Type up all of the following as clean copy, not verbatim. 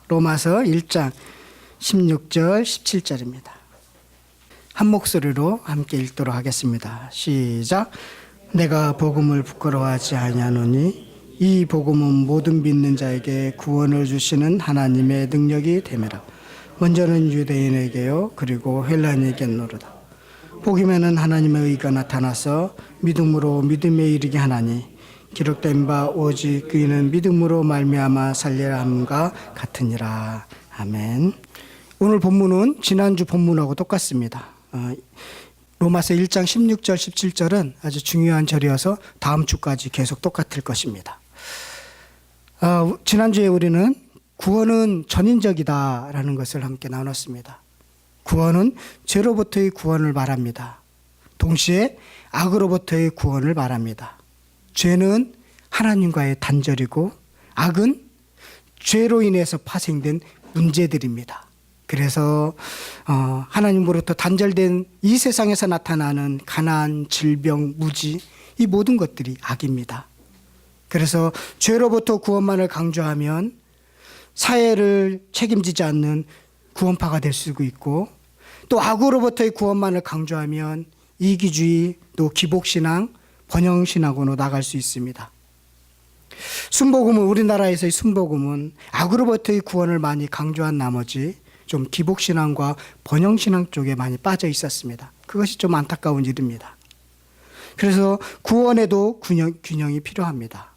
로마서 1장 16절 17절입니다. 한 목소리로 함께 읽도록 하겠습니다. 시작. 내가 복음을 부끄러워하지 아니하노니 이 복음은 모든 믿는 자에게 구원을 주시는 하나님의 능력이 됨이라. 먼저는 유대인에게요 그리고 헬라인에게노로다. 복음에는 하나님의 의가 나타나서 믿음으로 믿음에 이르게 하나니 기록된 바 오직 그이는 믿음으로 말미암아 살리라 함과 같으니라. 아멘. 오늘 본문은 지난주 본문하고 똑같습니다. 로마서 1장 16절 17절은 아주 중요한 절이어서 다음 주까지 계속 똑같을 것입니다. 지난주에 우리는 구원은 전인적이다라는 것을 함께 나눴습니다. 구원은 죄로부터의 구원을 말합니다. 동시에 악으로부터의 구원을 말합니다. 죄는 하나님과의 단절이고 악은 죄로 인해서 파생된 문제들입니다. 그래서 하나님으로부터 단절된 이 세상에서 나타나는 가난, 질병, 무지 이 모든 것들이 악입니다. 그래서 죄로부터 구원만을 강조하면 사회를 책임지지 않는 구원파가 될 수 있고 또 악으로부터의 구원만을 강조하면 이기주의, 또 기복신앙, 번영신앙으로 나갈 수 있습니다. 순복음은 우리나라에서의 순복음은 악으로부터의 구원을 많이 강조한 나머지 좀 기복신앙과 번영신앙 쪽에 많이 빠져 있었습니다. 그것이 좀 안타까운 일입니다. 그래서 구원에도 균형이 필요합니다.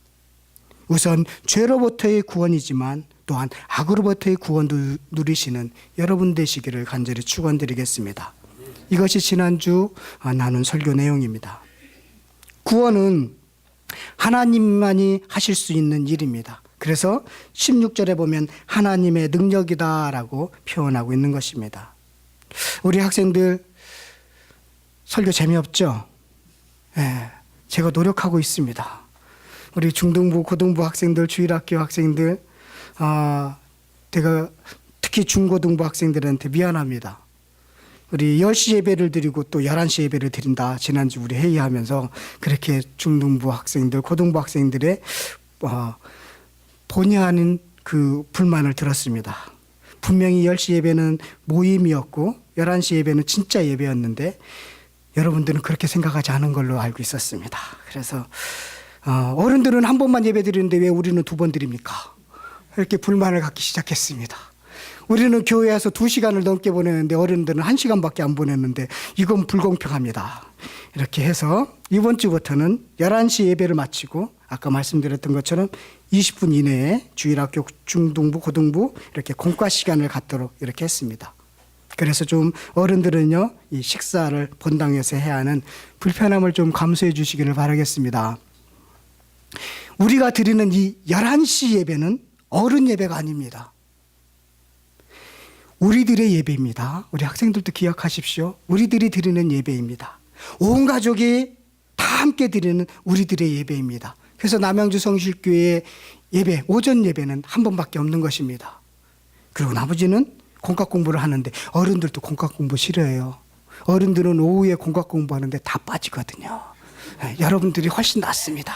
우선 죄로부터의 구원이지만 또한 악으로부터의 구원도 누리시는 여러분 되시기를 간절히 축원드리겠습니다. 이것이 지난주 나눈 설교 내용입니다. 구원은 하나님만이 하실 수 있는 일입니다. 그래서 16절에 보면 하나님의 능력이다라고 표현하고 있는 것입니다. 우리 학생들 설교 재미없죠? 네, 제가 노력하고 있습니다. 우리 중등부, 고등부 학생들, 주일학교 학생들, 제가 특히 중고등부 학생들한테 미안합니다. 우리 10시 예배를 드리고 또 11시 예배를 드린다. 지난주 우리 회의하면서 그렇게 중등부 학생들, 고등부 학생들의 본의 아닌 그 불만을 들었습니다. 분명히 10시 예배는 모임이었고 11시 예배는 진짜 예배였는데 여러분들은 그렇게 생각하지 않은 걸로 알고 있었습니다. 그래서 어른들은 한 번만 예배 드리는데 왜 우리는 2번 드립니까? 이렇게 불만을 갖기 시작했습니다. 우리는 교회에서 2시간을 넘게 보내는데 어른들은 1시간밖에 안 보냈는데 이건 불공평합니다. 이렇게 해서 이번 주부터는 11시 예배를 마치고 아까 말씀드렸던 것처럼 20분 이내에 주일학교 중등부, 고등부 이렇게 공과 시간을 갖도록 이렇게 했습니다. 그래서 좀 어른들은요, 이 식사를 본당에서 해야 하는 불편함을 좀 감수해 주시기를 바라겠습니다. 우리가 드리는 이 11시 예배는 어른 예배가 아닙니다. 우리들의 예배입니다. 우리 학생들도 기억하십시오. 우리들이 드리는 예배입니다. 온 가족이 다 함께 드리는 우리들의 예배입니다. 그래서 남양주 성실교회의 예배, 오전 예배는 한 번밖에 없는 것입니다. 그리고 나머지는 공과 공부를 하는데 어른들도 공과 공부 싫어해요. 어른들은 오후에 공과 공부하는데 다 빠지거든요. 여러분들이 훨씬 낫습니다.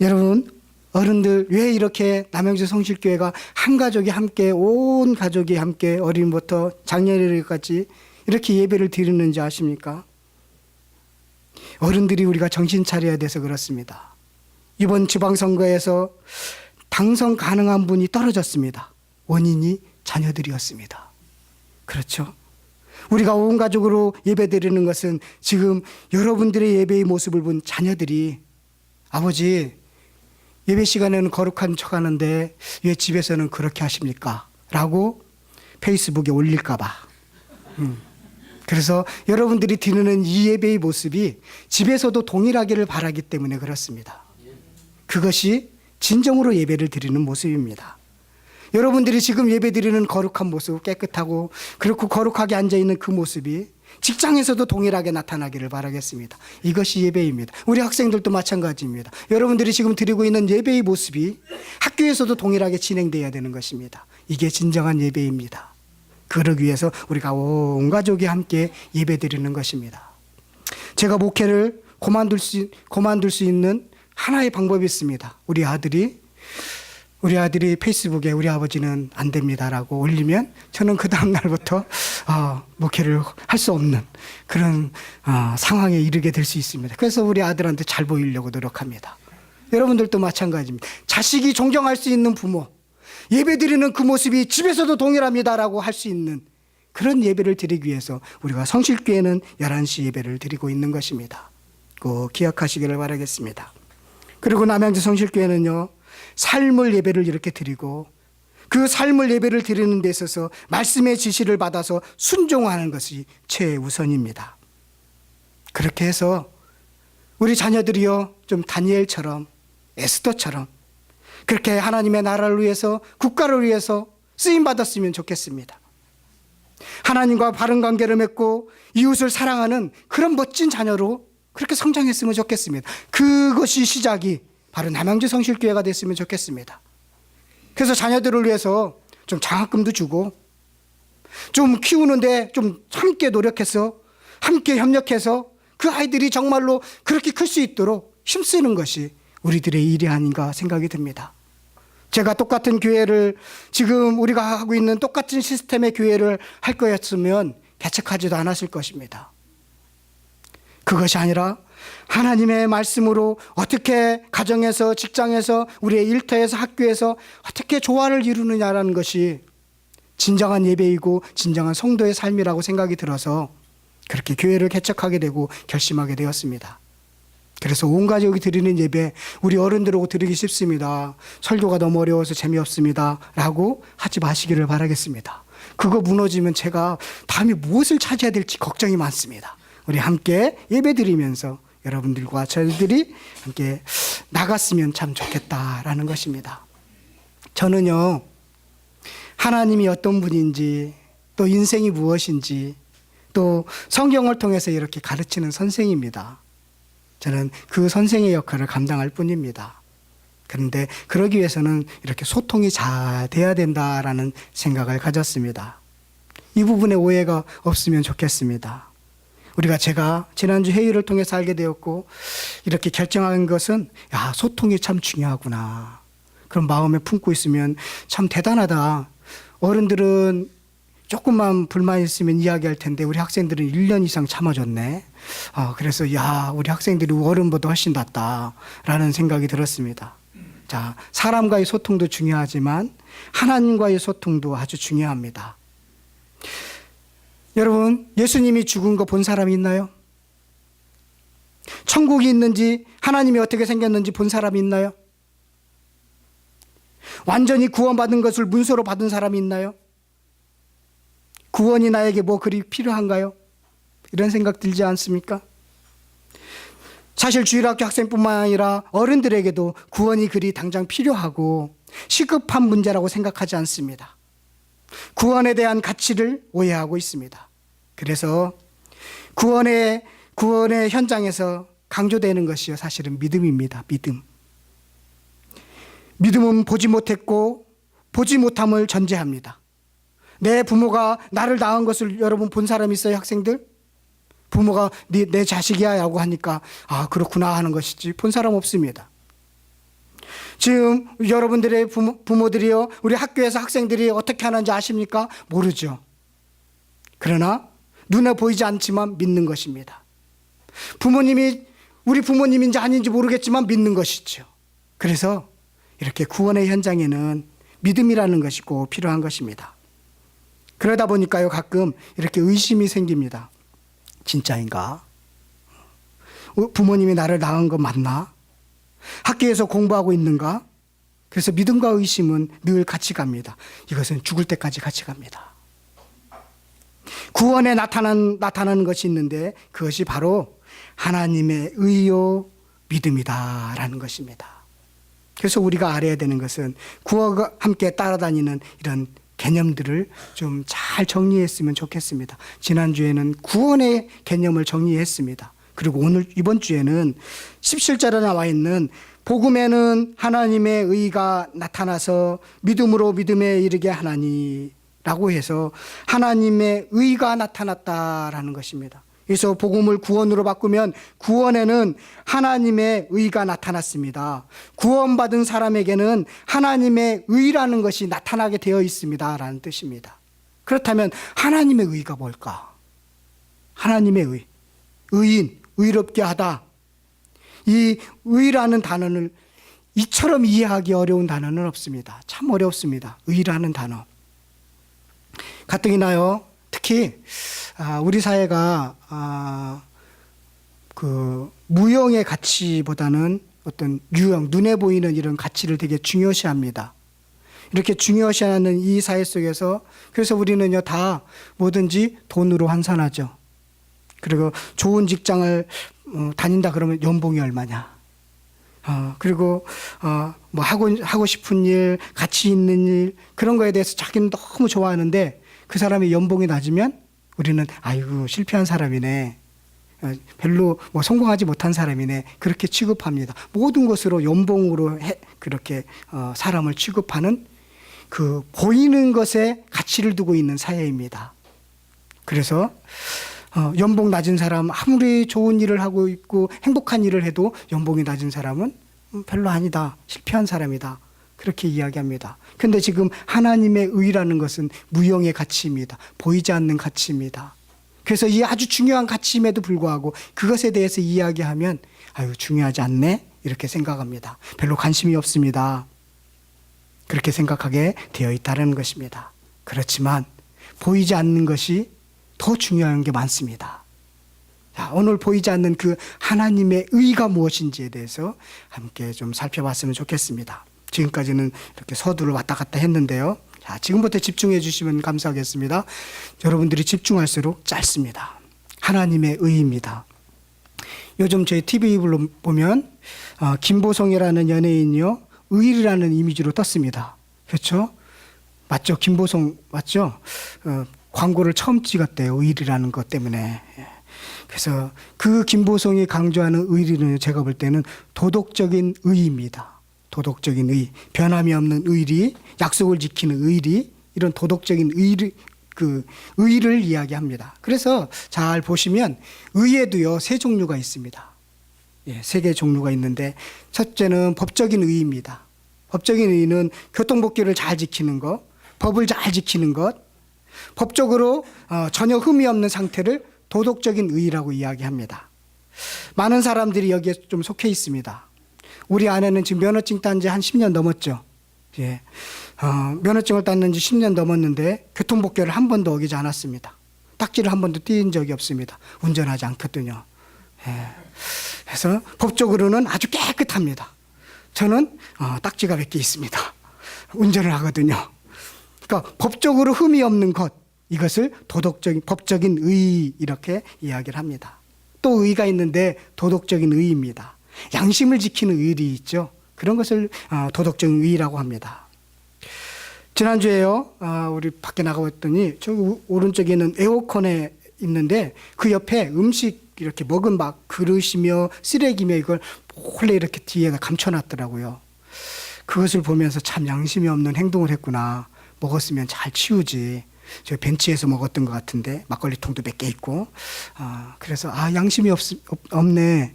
여러분, 어른들 왜 이렇게 남양주 성실교회가 한 가족이 함께, 온 가족이 함께 어린부터 장년까지 이렇게 예배를 드리는지 아십니까? 어른들이 우리가 정신 차려야 돼서 그렇습니다. 이번 지방선거에서 당선 가능한 분이 떨어졌습니다. 원인이 자녀들이었습니다. 그렇죠? 우리가 온 가족으로 예배 드리는 것은 지금 여러분들의 예배의 모습을 본 자녀들이 아버지 예배 시간에는 거룩한 척 하는데 왜 집에서는 그렇게 하십니까? 라고 페이스북에 올릴까 봐. 그래서 여러분들이 드리는 이 예배의 모습이 집에서도 동일하기를 바라기 때문에 그렇습니다. 그것이 진정으로 예배를 드리는 모습입니다. 여러분들이 지금 예배 드리는 거룩한 모습, 깨끗하고 그렇고 거룩하게 앉아있는 그 모습이 직장에서도 동일하게 나타나기를 바라겠습니다. 이것이 예배입니다. 우리 학생들도 마찬가지입니다. 여러분들이 지금 드리고 있는 예배의 모습이 학교에서도 동일하게 진행되어야 되는 것입니다. 이게 진정한 예배입니다. 그러기 위해서 우리가 온 가족이 함께 예배 드리는 것입니다. 제가 목회를 그만둘 수 있는 하나의 방법이 있습니다. 우리 아들이 우리 아들이 페이스북에 우리 아버지는 안 됩니다라고 올리면 저는 그 다음 날부터 목회를 할 수 없는 그런 상황에 이르게 될 수 있습니다. 그래서 우리 아들한테 잘 보이려고 노력합니다. 여러분들도 마찬가지입니다. 자식이 존경할 수 있는 부모, 예배드리는 그 모습이 집에서도 동일합니다라고 할 수 있는 그런 예배를 드리기 위해서 우리가 성실교회는 11시 예배를 드리고 있는 것입니다. 꼭 기억하시기를 바라겠습니다. 그리고 남양주 성실교회는요, 삶을 예배를 이렇게 드리고 그 삶을 예배를 드리는 데 있어서 말씀의 지시를 받아서 순종하는 것이 최우선입니다. 그렇게 해서 우리 자녀들이요, 좀 다니엘처럼 에스더처럼 그렇게 하나님의 나라를 위해서 국가를 위해서 쓰임받았으면 좋겠습니다. 하나님과 바른 관계를 맺고 이웃을 사랑하는 그런 멋진 자녀로 그렇게 성장했으면 좋겠습니다. 그것이 시작이 바로 남양주 성실교회가 됐으면 좋겠습니다. 그래서 자녀들을 위해서 좀 장학금도 주고 좀 키우는데 좀 함께 노력해서 함께 협력해서 그 아이들이 정말로 그렇게 클 수 있도록 힘쓰는 것이 우리들의 일이 아닌가 생각이 듭니다. 제가 똑같은 교회를 지금 우리가 하고 있는 똑같은 시스템의 교회를 할 거였으면 개척하지도 않았을 것입니다. 그것이 아니라 하나님의 말씀으로 어떻게 가정에서 직장에서 우리의 일터에서 학교에서 어떻게 조화를 이루느냐라는 것이 진정한 예배이고 진정한 성도의 삶이라고 생각이 들어서 그렇게 교회를 개척하게 되고 결심하게 되었습니다. 그래서 온 가족이 드리는 예배 우리 어른들하고 드리기 쉽습니다. 설교가 너무 어려워서 재미없습니다 라고 하지 마시기를 바라겠습니다. 그거 무너지면 제가 다음에 무엇을 차지해야 될지 걱정이 많습니다. 우리 함께 예배 드리면서 여러분들과 저희들이 함께 나갔으면 참 좋겠다라는 것입니다. 저는요, 하나님이 어떤 분인지 또 인생이 무엇인지 또 성경을 통해서 이렇게 가르치는 선생입니다. 저는 그 선생의 역할을 감당할 뿐입니다. 그런데 그러기 위해서는 이렇게 소통이 잘 돼야 된다라는 생각을 가졌습니다. 이 부분에 오해가 없으면 좋겠습니다. 제가 지난주 회의를 통해서 알게 되었고 이렇게 결정한 것은 소통이 참 중요하구나. 그런 마음에 품고 있으면 참 대단하다. 어른들은 조금만 불만 있으면 이야기할 텐데 우리 학생들은 1년 이상 참아줬네. 그래서 우리 학생들이 어른보다 훨씬 낫다라는 생각이 들었습니다. 자, 사람과의 소통도 중요하지만 하나님과의 소통도 아주 중요합니다. 여러분, 예수님이 죽은 거 본 사람이 있나요? 천국이 있는지 하나님이 어떻게 생겼는지 본 사람이 있나요? 완전히 구원받은 것을 문서로 받은 사람이 있나요? 구원이 나에게 뭐 그리 필요한가요? 이런 생각 들지 않습니까? 사실 주일학교 학생뿐만 아니라 어른들에게도 구원이 그리 당장 필요하고 시급한 문제라고 생각하지 않습니다. 구원에 대한 가치를 오해하고 있습니다. 그래서 구원의 현장에서 강조되는 것이요, 사실은 믿음입니다. 믿음은 보지 못했고 보지 못함을 전제합니다. 내 부모가 나를 낳은 것을 여러분 본 사람 있어요, 학생들? 부모가 내 자식이야 라고 하니까 그렇구나 하는 것이지 본 사람 없습니다. 지금 여러분들의 부모들이요, 우리 학교에서 학생들이 어떻게 하는지 아십니까? 모르죠. 그러나 눈에 보이지 않지만 믿는 것입니다. 부모님이 우리 부모님인지 아닌지 모르겠지만 믿는 것이죠. 그래서 이렇게 구원의 현장에는 믿음이라는 것이 꼭 필요한 것입니다. 그러다 보니까요, 가끔 이렇게 의심이 생깁니다. 진짜인가? 부모님이 나를 낳은 거 맞나? 학교에서 공부하고 있는가? 그래서 믿음과 의심은 늘 같이 갑니다. 이것은 죽을 때까지 같이 갑니다. 구원에 나타나는 것이 있는데 그것이 바로 하나님의 의요 믿음이다라는 것입니다. 그래서 우리가 알아야 되는 것은 구원과 함께 따라다니는 이런 개념들을 좀 잘 정리했으면 좋겠습니다. 지난주에는 구원의 개념을 정리했습니다. 그리고 이번 주에는 17절에 나와 있는 복음에는 하나님의 의가 나타나서 믿음으로 믿음에 이르게 하나니 라고 해서 하나님의 의가 나타났다라는 것입니다. 그래서 복음을 구원으로 바꾸면 구원에는 하나님의 의가 나타났습니다. 구원받은 사람에게는 하나님의 의라는 것이 나타나게 되어 있습니다 라는 뜻입니다. 그렇다면 하나님의 의가 뭘까? 하나님의 의, 의인, 의롭게 하다. 이 의라는 단어는 이처럼 이해하기 어려운 단어는 없습니다. 참 어렵습니다. 의라는 단어. 가뜩이 나요. 특히 우리 사회가 그 무형의 가치보다는 어떤 유형, 눈에 보이는 이런 가치를 되게 중요시합니다. 이렇게 중요시하는 이 사회 속에서 그래서 우리는요 다 뭐든지 돈으로 환산하죠. 그리고 좋은 직장을 다닌다 그러면 연봉이 얼마냐. 그리고 뭐 하고 싶은 일, 가치 있는 일 그런 거에 대해서 자기는 너무 좋아하는데 그 사람의 연봉이 낮으면 우리는 아이고 실패한 사람이네. 별로 뭐 성공하지 못한 사람이네. 그렇게 취급합니다. 모든 것으로 연봉으로 그렇게 사람을 취급하는 그 보이는 것에 가치를 두고 있는 사회입니다. 그래서 연봉 낮은 사람 아무리 좋은 일을 하고 있고 행복한 일을 해도 연봉이 낮은 사람은 별로 아니다. 실패한 사람이다. 그렇게 이야기합니다. 그런데 지금 하나님의 의라는 것은 무형의 가치입니다. 보이지 않는 가치입니다. 그래서 이 아주 중요한 가치임에도 불구하고 그것에 대해서 이야기하면 아유 중요하지 않네 이렇게 생각합니다. 별로 관심이 없습니다. 그렇게 생각하게 되어 있다는 것입니다. 그렇지만 보이지 않는 것이 더 중요한 게 많습니다. 자, 오늘 보이지 않는 그 하나님의 의가 무엇인지에 대해서 함께 좀 살펴봤으면 좋겠습니다. 지금까지는 이렇게 서두를 왔다 갔다 했는데요. 자, 지금부터 집중해 주시면 감사하겠습니다. 여러분들이 집중할수록 짧습니다. 하나님의 의입니다. 요즘 저희 TV로 보면 김보성이라는 연예인이요. 의리라는 이미지로 떴습니다. 그렇죠? 맞죠? 김보성 맞죠? 광고를 처음 찍었대요. 의리라는 것 때문에. 그래서 그 김보성이 강조하는 의리는 제가 볼 때는 도덕적인 의입니다. 도덕적인 의, 변함이 없는 의리, 약속을 지키는 의리, 이런 도덕적인 의를 이야기합니다. 그래서 잘 보시면 의에도요 세 종류가 있습니다. 예, 세 개의 종류가 있는데 첫째는 법적인 의입니다. 법적인 의는 교통법규를 잘 지키는 것, 법을 잘 지키는 것, 법적으로 전혀 흠이 없는 상태를 도덕적인 의라고 이야기합니다. 많은 사람들이 여기에 좀 속해 있습니다. 우리 아내는 지금 면허증 딴 지 한 10년 넘었죠. 예. 면허증을 땄는 지 10년 넘었는데 교통법규를 한 번도 어기지 않았습니다. 딱지를 한 번도 띄인 적이 없습니다. 운전하지 않거든요. 예. 그래서 법적으로는 아주 깨끗합니다. 저는 딱지가 몇 개 있습니다. 운전을 하거든요. 그러니까 법적으로 흠이 없는 것, 이것을 도덕적인, 법적인 의 이렇게 이야기를 합니다. 또 의가 있는데 도덕적인 의입니다. 양심을 지키는 의리 있죠. 그런 것을 도덕적인 의라고 합니다. 지난주에요, 우리 밖에 나가봤더니 저 오른쪽에는 에어컨에 있는데 그 옆에 음식 이렇게 먹은 막 그릇이며 쓰레기며 이걸 몰래 이렇게 뒤에다 감춰놨더라고요. 그것을 보면서 참 양심이 없는 행동을 했구나. 먹었으면 잘 치우지. 저 벤치에서 먹었던 것 같은데 막걸리통도 몇 개 있고. 그래서 양심이 없네.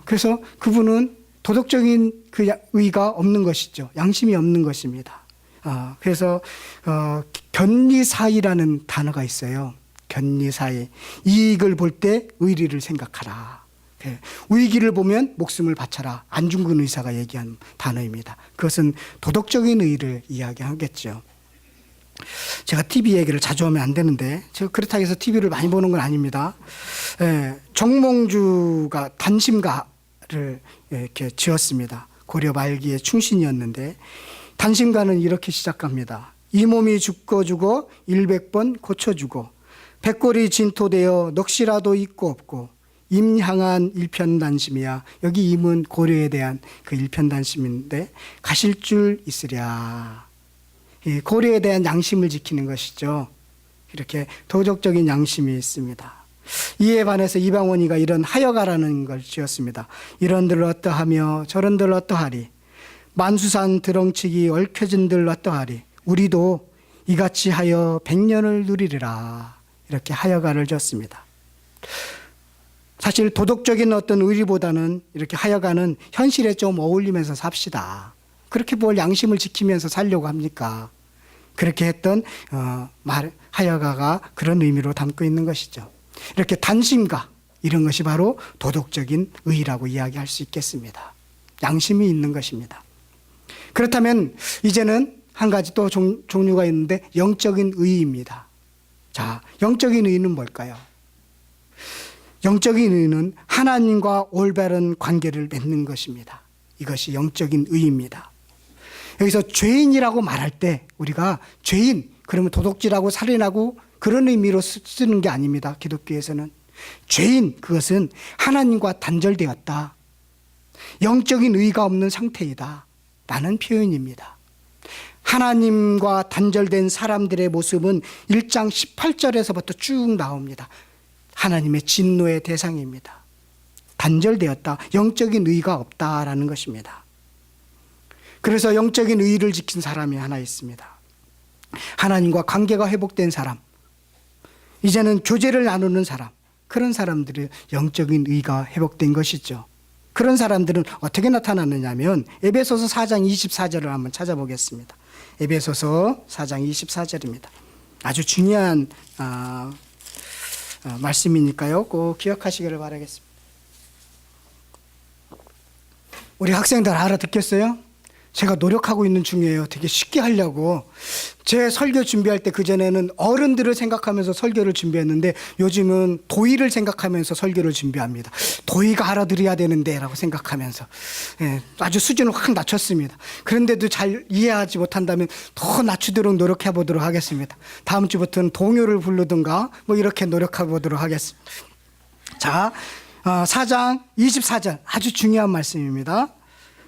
그래서 그분은 도덕적인 그 의가 없는 것이죠. 양심이 없는 것입니다. 그래서 견리사의라는 단어가 있어요. 견리사의. 이익을 볼 때 의리를 생각하라. 위기를 보면 목숨을 바쳐라. 안중근 의사가 얘기한 단어입니다. 그것은 도덕적인 의를 이야기하겠죠. 제가 TV 얘기를 자주 하면 안 되는데 제가 그렇다고 해서 TV를 많이 보는 건 아닙니다. 정몽주가 단심가를 이렇게 지었습니다. 고려 말기의 충신이었는데 단심가는 이렇게 시작합니다. 이 몸이 죽고 100번 고쳐주고 백골이 진토되어 넋이라도 있고 없고 임향한 일편단심이야. 여기 임은 고려에 대한 그 일편단심인데 가실 줄 있으랴. 고려에 대한 양심을 지키는 것이죠. 이렇게 도덕적인 양심이 있습니다. 이에 반해서 이방원이가 이런 하여가라는 걸 지었습니다. 이런들 어떠하며 저런들 어떠하리. 만수산 드렁치기 얽혀진들 어떠하리. 우리도 이같이 하여 100년을 누리리라. 이렇게 하여가를 지었습니다. 사실 도덕적인 어떤 의리보다는 이렇게 하여가는 현실에 좀 어울리면서 삽시다. 그렇게 뭘 양심을 지키면서 살려고 합니까? 그렇게 했던 하여가가 그런 의미로 담고 있는 것이죠. 이렇게 단심과 이런 것이 바로 도덕적인 의라고 이야기할 수 있겠습니다. 양심이 있는 것입니다. 그렇다면 이제는 한 가지 또 종류가 있는데 영적인 의입니다. 자, 영적인 의는 뭘까요? 영적인 의는 하나님과 올바른 관계를 맺는 것입니다. 이것이 영적인 의입니다. 여기서 죄인이라고 말할 때 우리가 죄인, 그러면 도둑질하고 살인하고 그런 의미로 쓰는 게 아닙니다. 기독교에서는. 죄인, 그것은 하나님과 단절되었다. 영적인 의가 없는 상태이다. 라는 표현입니다. 하나님과 단절된 사람들의 모습은 1장 18절에서부터 쭉 나옵니다. 하나님의 진노의 대상입니다. 단절되었다. 영적인 의가 없다라는 것입니다. 그래서 영적인 의를 지킨 사람이 하나 있습니다. 하나님과 관계가 회복된 사람, 이제는 교제를 나누는 사람, 그런 사람들의 영적인 의가 회복된 것이죠. 그런 사람들은 어떻게 나타나느냐면 에베소서 4장 24절을 한번 찾아보겠습니다. 에베소서 4장 24절입니다. 아주 중요한 말씀이니까요. 꼭 기억하시기를 바라겠습니다. 우리 학생들 알아듣겠어요? 제가 노력하고 있는 중이에요. 되게 쉽게 하려고. 제 설교 준비할 때 그전에는 어른들을 생각하면서 설교를 준비했는데 요즘은 도의를 생각하면서 설교를 준비합니다. 도의가 알아들어야 되는데 라고 생각하면서 아주 수준을 확 낮췄습니다. 그런데도 잘 이해하지 못한다면 더 낮추도록 노력해 보도록 하겠습니다. 다음 주부터는 동요를 부르든가 뭐 이렇게 노력해 보도록 하겠습니다. 자, 4장 24절 아주 중요한 말씀입니다.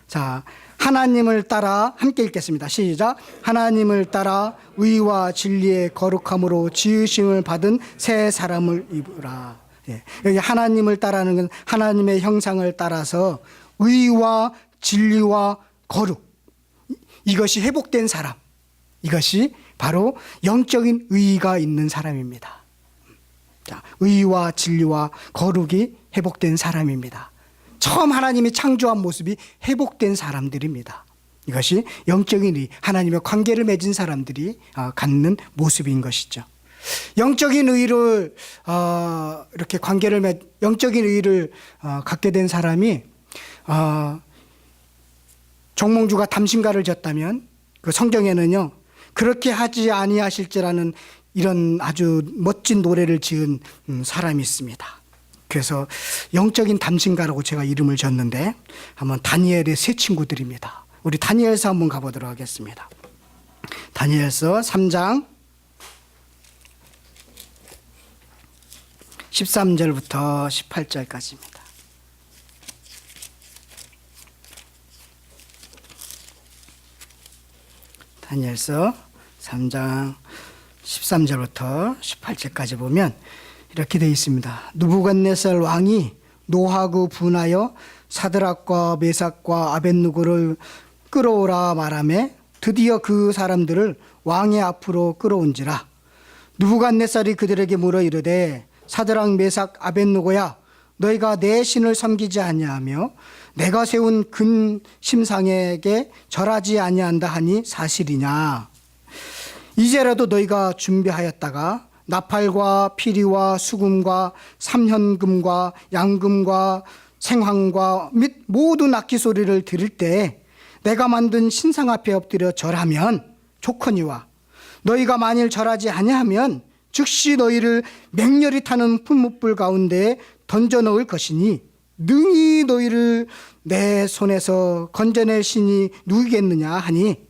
자, 하나님을 따라 함께 읽겠습니다. 시작. 하나님을 따라 의와 진리의 거룩함으로 지으심을 받은 새 사람을 입으라. 여기 하나님을 따라는 건 하나님의 형상을 따라서 의와 진리와 거룩, 이것이 회복된 사람, 이것이 바로 영적인 의가 있는 사람입니다. 자, 의와 진리와 거룩이 회복된 사람입니다. 처음 하나님이 창조한 모습이 회복된 사람들입니다. 이것이 영적인 의, 하나님의 관계를 맺은 사람들이 갖는 모습인 것이죠. 영적인 의를 이렇게 영적인 의를 갖게 된 사람이 정몽주가 담심가를 졌다면 그 성경에는요, 그렇게 하지 아니하실지라는 이런 아주 멋진 노래를 지은 사람이 있습니다. 그래서 영적인 담신가라고 제가 이름을 줬는데 한번 다니엘의 세 친구들입니다. 우리 다니엘서 한번 가보도록 하겠습니다. 다니엘서 3장 13절부터 18절까지입니다. 다니엘서 3장 13절부터 18절까지 보면 이렇게 되어 있습니다. 느부갓네살 왕이 노하고 분하여 사드락과 메삭과 아벳느고를 끌어오라 말하매 드디어 그 사람들을 왕의 앞으로 끌어온지라. 느부갓네살이 그들에게 물어 이르되 사드락 메삭 아벳느고야, 너희가 내 신을 섬기지 아니하며 내가 세운 금 심상에게 절하지 아니한다 하니 사실이냐. 이제라도 너희가 준비하였다가 나팔과 피리와 수금과 삼현금과 양금과 생황과 및 모든 악기 소리를 들을 때 내가 만든 신상 앞에 엎드려 절하면 좋거니와 너희가 만일 절하지 아니하면 즉시 너희를 맹렬히 타는 풀무불 가운데 던져 넣을 것이니 능히 너희를 내 손에서 건져낼 신이 누구겠느냐 하니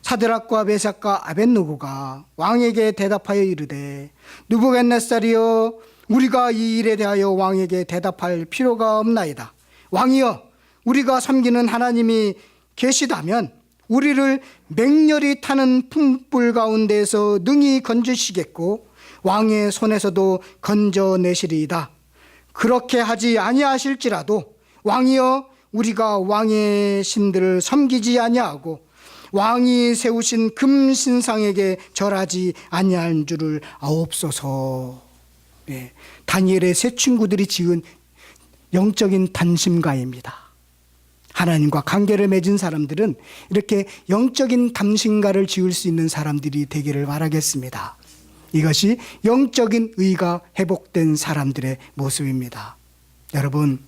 사드락과 메삭과 아벳느고가 왕에게 대답하여 이르되 느부갓네살이여, 우리가 이 일에 대하여 왕에게 대답할 필요가 없나이다. 왕이여, 우리가 섬기는 하나님이 계시다면 우리를 맹렬히 타는 품불 가운데에서 능히 건지시겠고 왕의 손에서도 건져내시리이다. 그렇게 하지 아니하실지라도 왕이여, 우리가 왕의 신들을 섬기지 아니하고 왕이 세우신 금신상에게 절하지 아니할 줄을 아옵소서. 예, 다니엘의 세 친구들이 지은 영적인 담심가입니다. 하나님과 관계를 맺은 사람들은 이렇게 영적인 담심가를 지을 수 있는 사람들이 되기를 바라겠습니다. 이것이 영적인 의가 회복된 사람들의 모습입니다. 여러분,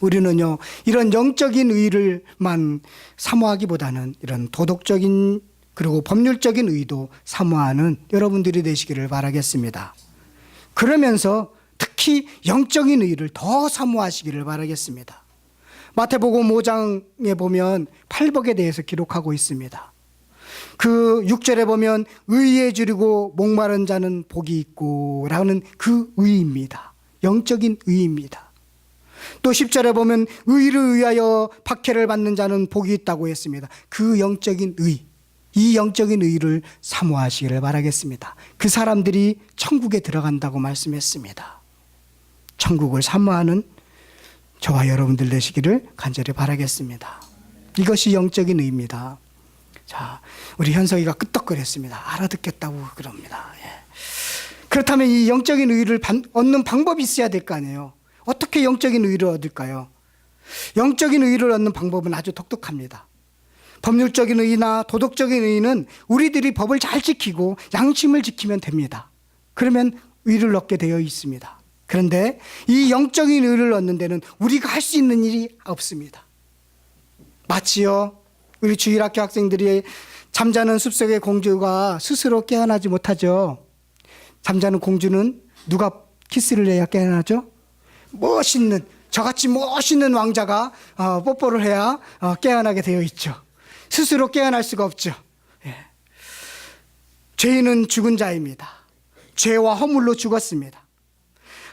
우리는요, 이런 영적인 의를만 사모하기보다는 이런 도덕적인 그리고 법률적인 의도 사모하는 여러분들이 되시기를 바라겠습니다. 그러면서 특히 영적인 의를 더 사모하시기를 바라겠습니다. 마태복음 5장에 보면 팔복에 대해서 기록하고 있습니다. 그 6절에 보면 의에 주리고 목마른 자는 복이 있고 라는 그 의입니다. 영적인 의입니다. 또 10절에 보면 의를 위하여 박해를 받는 자는 복이 있다고 했습니다. 그 영적인 의, 이 영적인 의를 사모하시기를 바라겠습니다. 그 사람들이 천국에 들어간다고 말씀했습니다. 천국을 사모하는 저와 여러분들 되시기를 간절히 바라겠습니다. 이것이 영적인 의입니다. 자, 우리 현석이가 끄떡거렸습니다. 알아듣겠다고 그럽니다. 예. 그렇다면 이 영적인 의를 얻는 방법이 있어야 될 거 아니에요. 어떻게 영적인 의를 얻을까요? 영적인 의를 얻는 방법은 아주 독특합니다. 법률적인 의나 도덕적인 의는 우리들이 법을 잘 지키고 양심을 지키면 됩니다. 그러면 의를 얻게 되어 있습니다. 그런데 이 영적인 의를 얻는 데는 우리가 할 수 있는 일이 없습니다. 마치요, 우리 주일학교 학생들이 잠자는 숲속의 공주가 스스로 깨어나지 못하죠. 잠자는 공주는 누가 키스를 해야 깨어나죠? 멋있는, 저같이 멋있는 왕자가 뽀뽀를 해야 깨어나게 되어 있죠. 스스로 깨어날 수가 없죠. 예. 죄인은 죽은 자입니다. 죄와 허물로 죽었습니다.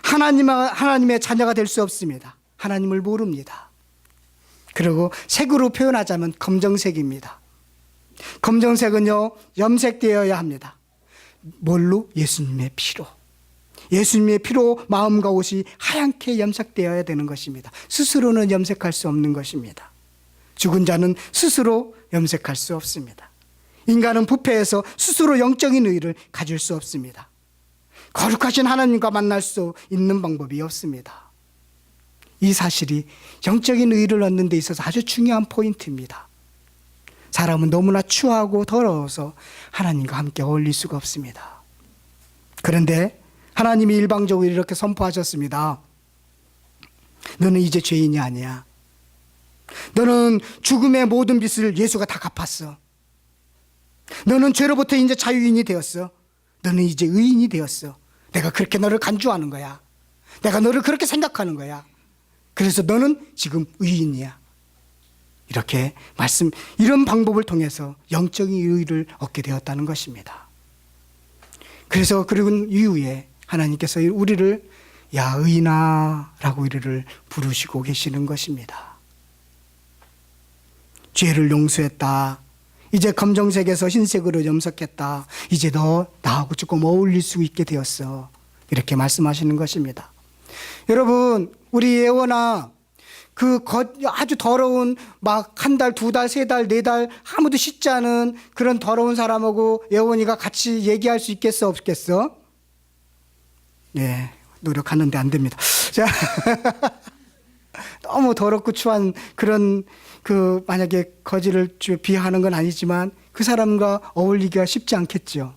하나님의 자녀가 될 수 없습니다. 하나님을 모릅니다. 그리고 색으로 표현하자면 검정색입니다. 검정색은요, 염색되어야 합니다. 뭘로? 예수님의 피로. 예수님의 피로 마음과 옷이 하얗게 염색되어야 되는 것입니다. 스스로는 염색할 수 없는 것입니다. 죽은 자는 스스로 염색할 수 없습니다. 인간은 부패해서 스스로 영적인 의를 가질 수 없습니다. 거룩하신 하나님과 만날 수 있는 방법이 없습니다. 이 사실이 영적인 의를 얻는 데 있어서 아주 중요한 포인트입니다. 사람은 너무나 추하고 더러워서 하나님과 함께 어울릴 수가 없습니다. 그런데 하나님이 일방적으로 이렇게 선포하셨습니다. 너는 이제 죄인이 아니야. 너는 죽음의 모든 빚을 예수가 다 갚았어. 너는 죄로부터 이제 자유인이 되었어. 너는 이제 의인이 되었어. 내가 그렇게 너를 간주하는 거야. 내가 너를 그렇게 생각하는 거야. 그래서 너는 지금 의인이야. 이렇게 이런 방법을 통해서 영적인 의를 얻게 되었다는 것입니다. 그래서 그리고 이후에 하나님께서 우리를 야 의인아 라고 우리를 부르시고 계시는 것입니다. 죄를 용서했다. 이제 검정색에서 흰색으로 염색했다. 이제 너 나하고 조금 어울릴 수 있게 되었어. 이렇게 말씀하시는 것입니다. 여러분, 우리 예원아 아주 더러운 막 한 달, 두 달, 세 달, 네 달 아무도 씻지 않은 그런 더러운 사람하고 예원이가 같이 얘기할 수 있겠어 없겠어? 네, 노력하는데 안 됩니다. 자, 너무 더럽고 추한 그런 만약에 거지를 비하하는 건 아니지만 그 사람과 어울리기가 쉽지 않겠죠.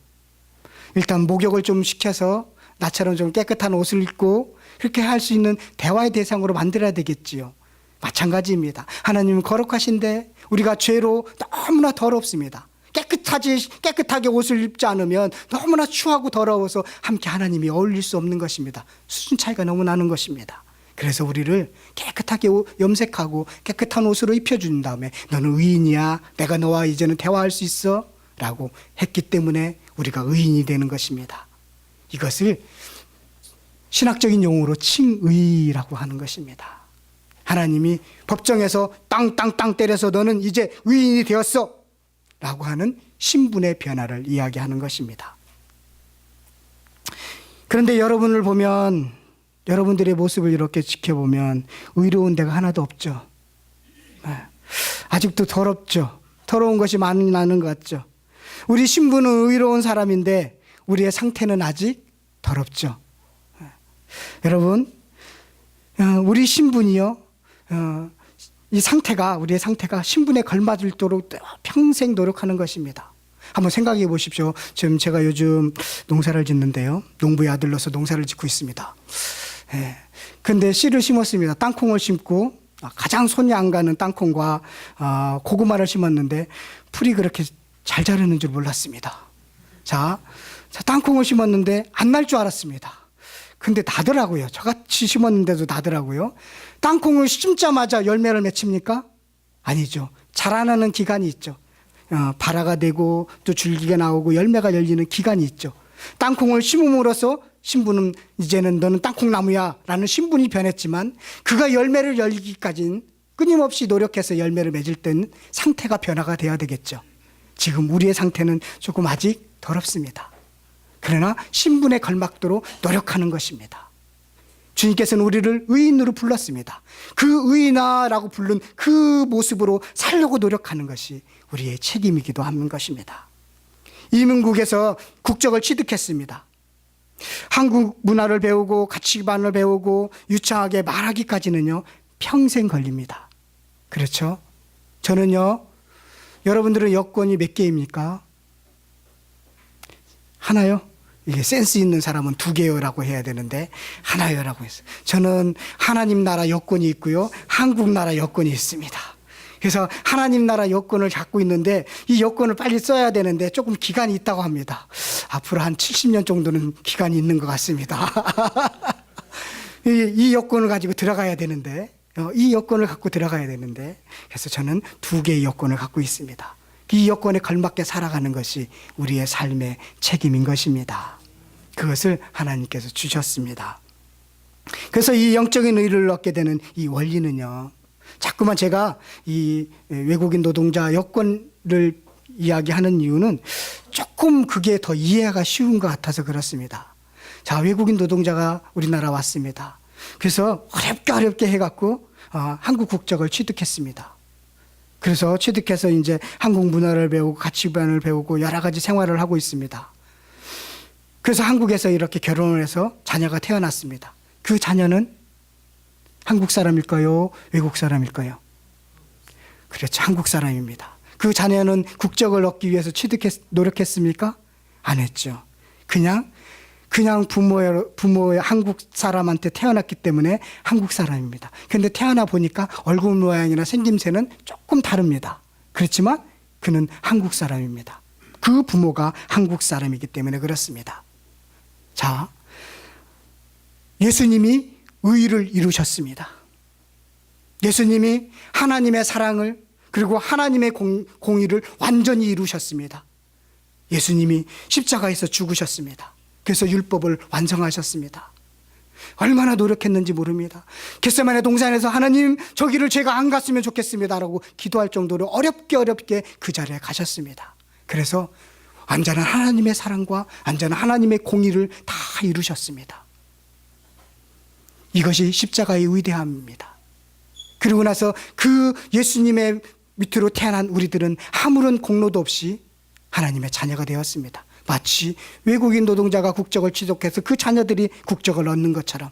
일단 목욕을 좀 시켜서 나처럼 좀 깨끗한 옷을 입고 그렇게 할 수 있는 대화의 대상으로 만들어야 되겠지요. 마찬가지입니다. 하나님은 거룩하신데 우리가 죄로 너무나 더럽습니다. 깨끗하게 옷을 입지 않으면 너무나 추하고 더러워서 함께 하나님이 어울릴 수 없는 것입니다. 수준 차이가 너무 나는 것입니다. 그래서 우리를 깨끗하게 염색하고 깨끗한 옷으로 입혀준 다음에 너는 의인이야. 내가 너와 이제는 대화할 수 있어. 라고 했기 때문에 우리가 의인이 되는 것입니다. 이것을 신학적인 용어로 칭의라고 하는 것입니다. 하나님이 법정에서 땅땅땅 때려서 너는 이제 의인이 되었어 라고 하는 신분의 변화를 이야기하는 것입니다. 그런데 여러분을 보면, 여러분들의 모습을 이렇게 지켜보면 의로운 데가 하나도 없죠. 아직도 더럽죠. 더러운 것이 많이 나는 것 같죠. 우리 신분은 의로운 사람인데 우리의 상태는 아직 더럽죠. 여러분, 우리 신분이요, 우리의 상태가 신분에 걸맞도록 평생 노력하는 것입니다. 한번 생각해 보십시오. 지금 제가 요즘 농사를 짓는데요. 농부의 아들로서 농사를 짓고 있습니다. 근데 씨를 심었습니다. 땅콩을 심고, 가장 손이 안 가는 땅콩과 고구마를 심었는데 풀이 그렇게 잘 자라는 줄 몰랐습니다. 자, 땅콩을 심었는데 안 날 줄 알았습니다. 근데 나더라고요. 저같이 심었는데도 나더라고요. 땅콩을 심자마자 열매를 맺힙니까? 아니죠. 자라나는 기간이 있죠. 발화가 되고 또 줄기가 나오고 열매가 열리는 기간이 있죠. 땅콩을 심음으로써 신부는 이제는 너는 땅콩나무야 라는 신분이 변했지만, 그가 열매를 열기까지는 끊임없이 노력해서 열매를 맺을 때는 상태가 변화가 돼야 되겠죠. 지금 우리의 상태는 조금 아직 더럽습니다. 그러나 신분에 걸맞도록 노력하는 것입니다. 주님께서는 우리를 의인으로 불렀습니다. 그 의인아라고 부른 그 모습으로 살려고 노력하는 것이 우리의 책임이기도 하는 것입니다. 이민국에서 국적을 취득했습니다. 한국 문화를 배우고 가치관을 배우고 유창하게 말하기까지는요, 평생 걸립니다. 그렇죠? 저는요, 여러분들은 여권이 몇 개입니까? 하나요? 이게 센스 있는 사람은 2개요라고 해야 되는데 하나요라고 했어요. 저는 하나님 나라 여권이 있고요, 한국 나라 여권이 있습니다. 그래서 하나님 나라 여권을 갖고 있는데 이 여권을 빨리 써야 되는데 조금 기간이 있다고 합니다. 앞으로 한 70년 정도는 기간이 있는 것 같습니다. 이 여권을 가지고 들어가야 되는데, 이 여권을 갖고 들어가야 되는데, 그래서 저는 2개의 여권을 갖고 있습니다. 이 여건에 걸맞게 살아가는 것이 우리의 삶의 책임인 것입니다. 그것을 하나님께서 주셨습니다. 그래서 이 영적인 의를 얻게 되는 이 원리는요, 자꾸만 제가 이 외국인 노동자 여건을 이야기하는 이유는 조금 그게 더 이해가 쉬운 것 같아서 그렇습니다. 자, 외국인 노동자가 우리나라 왔습니다. 그래서 어렵게 해갖고 한국 국적을 취득했습니다. 그래서 취득해서 이제 한국 문화를 배우고 가치관을 배우고 여러 가지 생활을 하고 있습니다. 그래서 한국에서 이렇게 결혼을 해서 자녀가 태어났습니다. 그 자녀는 한국 사람일까요? 외국 사람일까요? 그렇죠. 한국 사람입니다. 그 자녀는 국적을 얻기 위해서 노력했습니까? 안 했죠. 그냥 부모의 한국 사람한테 태어났기 때문에 한국 사람입니다. 그런데 태어나 보니까 얼굴 모양이나 생김새는 조금 다릅니다. 그렇지만 그는 한국 사람입니다. 그 부모가 한국 사람이기 때문에 그렇습니다. 자, 예수님이 의를 이루셨습니다. 예수님이 하나님의 사랑을 그리고 하나님의 공의를 완전히 이루셨습니다. 예수님이 십자가에서 죽으셨습니다. 그래서 율법을 완성하셨습니다. 얼마나 노력했는지 모릅니다. 겟세마네 동산에서 하나님 저기를 제가 안 갔으면 좋겠습니다라고 기도할 정도로 어렵게 그 자리에 가셨습니다. 그래서 완전한 하나님의 사랑과 완전한 하나님의 공의를 다 이루셨습니다. 이것이 십자가의 위대함입니다. 그리고 나서 그 예수님의 밑으로 태어난 우리들은 아무런 공로도 없이 하나님의 자녀가 되었습니다. 마치 외국인 노동자가 국적을 취득해서 그 자녀들이 국적을 얻는 것처럼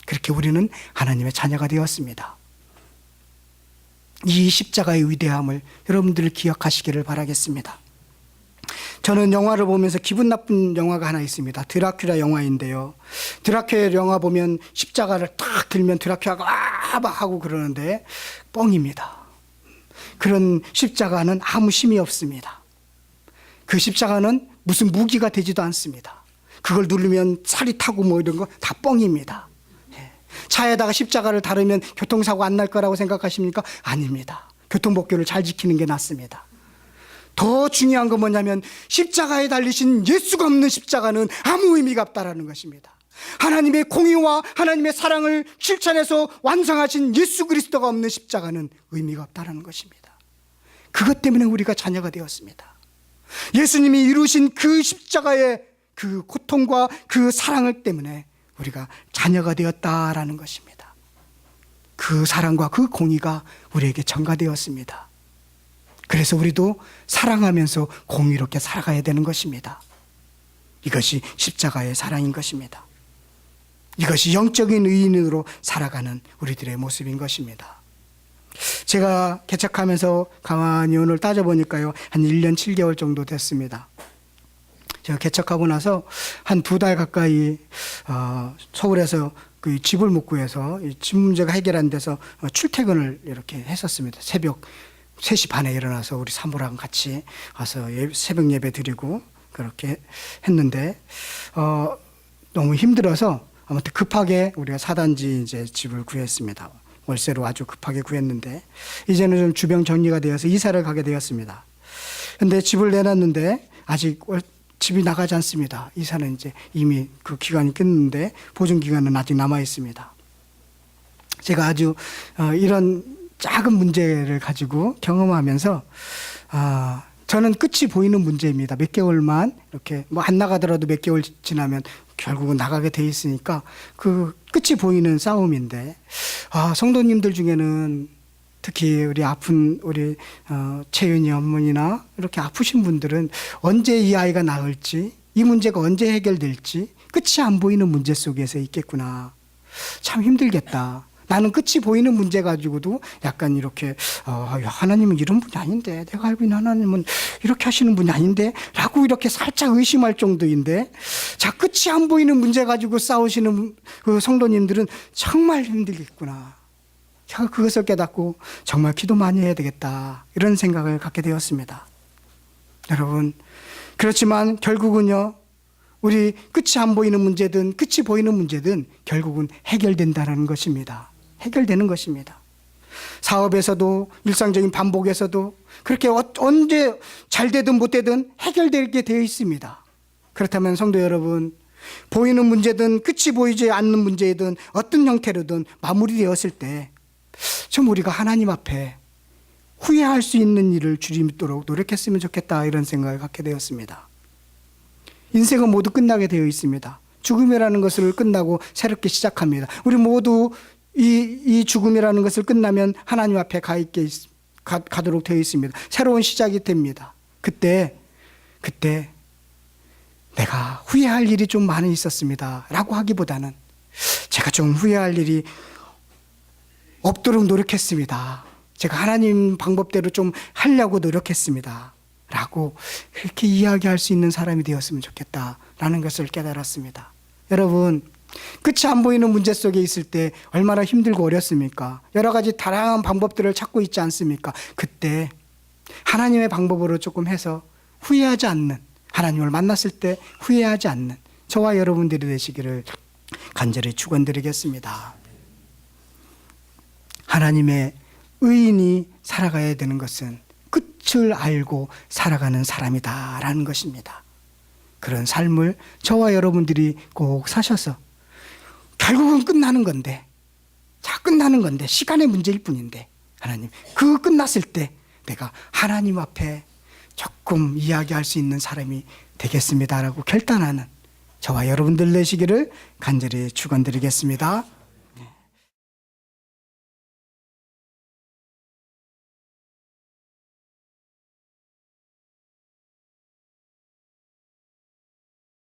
그렇게 우리는 하나님의 자녀가 되었습니다. 이 십자가의 위대함을 여러분들 기억하시기를 바라겠습니다. 저는 영화를 보면서 기분 나쁜 영화가 하나 있습니다. 드라큘라 영화인데요. 드라큘라 영화 보면 십자가를 딱 들면 드라큘라가 막 하고 그러는데 뻥입니다. 그런 십자가는 아무 힘이 없습니다. 그 십자가는 무슨 무기가 되지도 않습니다. 그걸 누르면 살이 타고 뭐 이런 거 다 뻥입니다. 차에다가 십자가를 달으면 교통사고 안 날 거라고 생각하십니까? 아닙니다. 교통법규를 잘 지키는 게 낫습니다. 더 중요한 건 뭐냐면 십자가에 달리신 예수가 없는 십자가는 아무 의미가 없다라는 것입니다. 하나님의 공의와 하나님의 사랑을 실천해서 완성하신 예수 그리스도가 없는 십자가는 의미가 없다라는 것입니다. 그것 때문에 우리가 자녀가 되었습니다. 예수님이 이루신 그 십자가의 그 고통과 그 사랑을 때문에 우리가 자녀가 되었다라는 것입니다. 그 사랑과 그 공의가 우리에게 전가되었습니다. 그래서 우리도 사랑하면서 공의롭게 살아가야 되는 것입니다. 이것이 십자가의 사랑인 것입니다. 이것이 영적인 의인으로 살아가는 우리들의 모습인 것입니다. 제가 개척하면서 가만히 오늘 따져보니까요, 한 1년 7개월 정도 됐습니다. 제가 개척하고 나서 한 2달 가까이 서울에서 그 집을 못 구해서 집 문제가 해결 안 돼서 출퇴근을 이렇게 했었습니다. 새벽 3시 반에 일어나서 우리 사모랑 같이 와서 새벽 예배 드리고 그렇게 했는데 너무 힘들어서 아무튼 급하게 우리가 4단지 이제 집을 구했습니다. 월세로 아주 급하게 구했는데 이제는 좀 주변 정리가 되어서 이사를 가게 되었습니다. 근데 집을 내놨는데 아직 집이 나가지 않습니다. 이사는 이제 이미 그 기간이 끝났는데 보증 기간은 아직 남아 있습니다. 제가 아주 이런 작은 문제를 가지고 경험하면서 저는 끝이 보이는 문제입니다. 몇 개월만 이렇게 뭐 안 나가더라도 몇 개월 지나면 결국은 나가게 돼 있으니까 그 끝이 보이는 싸움인데 성도님들 중에는 특히 우리 아픈 우리 채윤이 어머니나 이렇게 아프신 분들은 언제 이 아이가 나을지, 이 문제가 언제 해결될지 끝이 안 보이는 문제 속에서 있겠구나. 참 힘들겠다. 나는 끝이 보이는 문제 가지고도 약간 이렇게 하나님은 이런 분이 아닌데, 내가 알고 있는 하나님은 이렇게 하시는 분이 아닌데 라고 이렇게 살짝 의심할 정도인데, 자, 끝이 안 보이는 문제 가지고 싸우시는 그 성도님들은 정말 힘들겠구나. 제가 그것을 깨닫고 정말 기도 많이 해야 되겠다, 이런 생각을 갖게 되었습니다. 여러분, 그렇지만 결국은요, 우리 끝이 안 보이는 문제든 끝이 보이는 문제든 결국은 해결된다는 것입니다. 해결되는 것입니다. 사업에서도 일상적인 반복에서도 그렇게 언제 잘 되든 못 되든 해결되게 되어 있습니다. 그렇다면 성도 여러분, 보이는 문제든 끝이 보이지 않는 문제든 어떤 형태로든 마무리되었을 때 좀 우리가 하나님 앞에 후회할 수 있는 일을 줄이도록 노력했으면 좋겠다, 이런 생각을 갖게 되었습니다. 인생은 모두 끝나게 되어 있습니다. 죽음이라는 것을 끝나고 새롭게 시작합니다. 우리 모두 이 죽음이라는 것을 끝나면 하나님 앞에 가도록 되어 있습니다. 새로운 시작이 됩니다. 그때 내가 후회할 일이 좀 많이 있었습니다 라고 하기보다는 제가 좀 후회할 일이 없도록 노력했습니다. 제가 하나님 방법대로 좀 하려고 노력했습니다 라고 그렇게 이야기할 수 있는 사람이 되었으면 좋겠다라는 것을 깨달았습니다. 여러분, 끝이 안 보이는 문제 속에 있을 때 얼마나 힘들고 어렵습니까? 여러 가지 다양한 방법들을 찾고 있지 않습니까? 그때 하나님의 방법으로 조금 해서 후회하지 않는, 하나님을 만났을 때 후회하지 않는 저와 여러분들이 되시기를 간절히 축원드리겠습니다. 하나님의 의인이 살아가야 되는 것은 끝을 알고 살아가는 사람이다라는 것입니다. 그런 삶을 저와 여러분들이 꼭 사셔서 결국은 끝나는 건데, 끝나는 건데, 시간의 문제일 뿐인데, 하나님, 그거 끝났을 때 내가 하나님 앞에 조금 이야기할 수 있는 사람이 되겠습니다라고 결단하는 저와 여러분들 되시기를 간절히 축원드리겠습니다.